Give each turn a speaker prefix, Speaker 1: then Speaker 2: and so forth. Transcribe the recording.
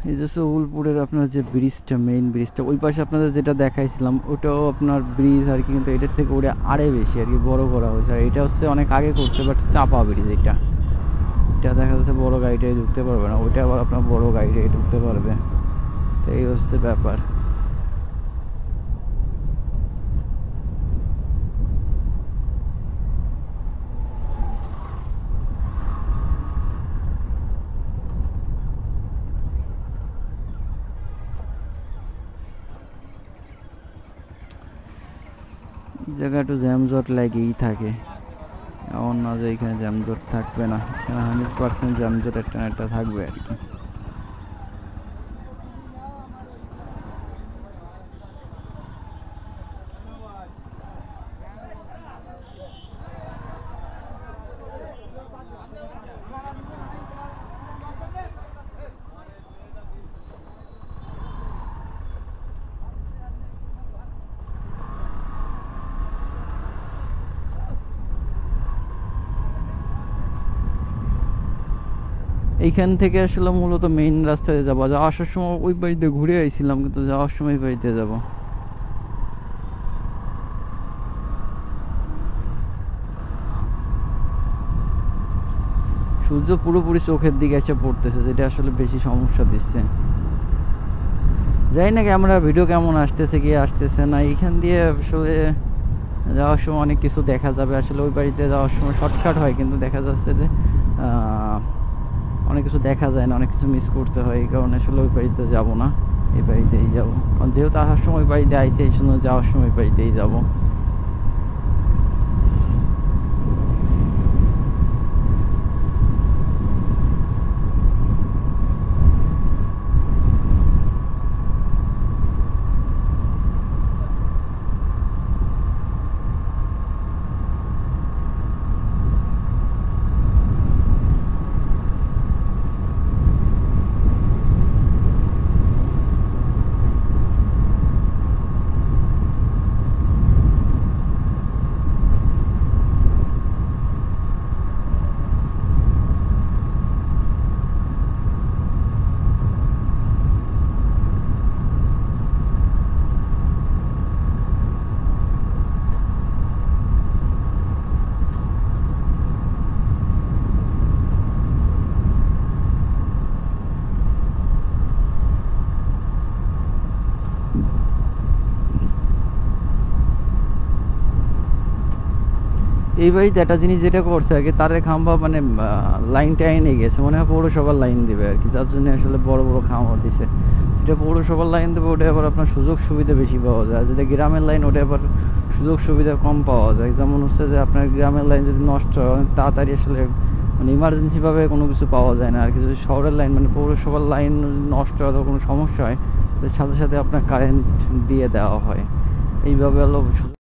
Speaker 1: এই যে উলপুরের আপনার যে ব্রিজটা, মেইন ব্রিজটা, ওই পাশে আপনাদের যেটা দেখাইছিলাম ওটাও আপনার ব্রিজ আর কি, কিন্তু এটার থেকে ওটা আরে বেশি আর কি বড় করা হয়েছে। আর এটা হচ্ছে অনেক আগে করছে, বাট চাপা ব্রিজ। এটা এটা দেখা যাচ্ছে বড় গাড়িটাই ঢুকতে পারবে না, ওইটা আবার আপনার বড় গাড়িটাই ঢুকতে পারবে। তো এই হচ্ছে ব্যাপার। জায়গা একটু জ্যামজট লেগেই থাকে, এমন না যে এখানে জ্যামজট থাকবে না। এখানে 100% জ্যামজট একটা না একটা থাকবে আর কি। এইখান থেকে আসলে মূলত মেইন রাস্তায় যাবো, আসার সময় ওই বাড়িতে ঘুরে আইছিলাম, কিন্তু যাওয়ার সময় বাড়িতে যাব। সূর্য পুরোপুরি চোখের দিকে এসে পড়তেছে, যেটা আসলে বেশি সমস্যা দিচ্ছে। জানি না ক্যামেরা ভিডিও কেমন আসতেছে কি আসতেছে না। এইখান দিয়ে আসলে যাওয়ার সময় অনেক কিছু দেখা যাবে। আসলে ওই বাড়িতে যাওয়ার সময় শর্টকাট হয়, কিন্তু দেখা যাচ্ছে যে অনেক কিছু দেখা যায় না, অনেক কিছু মিস করতে হয়। এই কারণে আসলে ওই বাড়িতে যাব না, এই বাড়িতেই যাবো। কারণ যেহেতু আসার সময় ওই বাড়িতে আইতে, এই জন্য যাওয়ার সময় ওই বাড়িতেই যাবো। এই বাড়িতে একটা জিনিস যেটা করছে আর কি, তারের খাম্বা মানে লাইনটা এনে গেছে, মনে হয় পৌরসভার লাইন দিবে আর কি, যার জন্য আসলে বড় বড় খাম্বা দিছে। যেটা পৌরসভার লাইন দেবে ওটা আবার আপনার সুযোগ সুবিধা বেশি পাওয়া যায়, যেটা গ্রামের লাইন ওটা আবার সুযোগ সুবিধা কম পাওয়া যায়। যেমন হচ্ছে যে আপনার গ্রামের লাইন যদি নষ্ট হয় অনেক তাড়াতাড়ি আসলে মানে ইমার্জেন্সিভাবে কোনো কিছু পাওয়া যায় না আর কি। যদি শহরের লাইন মানে পৌরসভার লাইন নষ্ট হয়, কোনো সমস্যা হয়, সাথে সাথে আপনার কারেন্ট দিয়ে দেওয়া হয়। এইভাবে হলো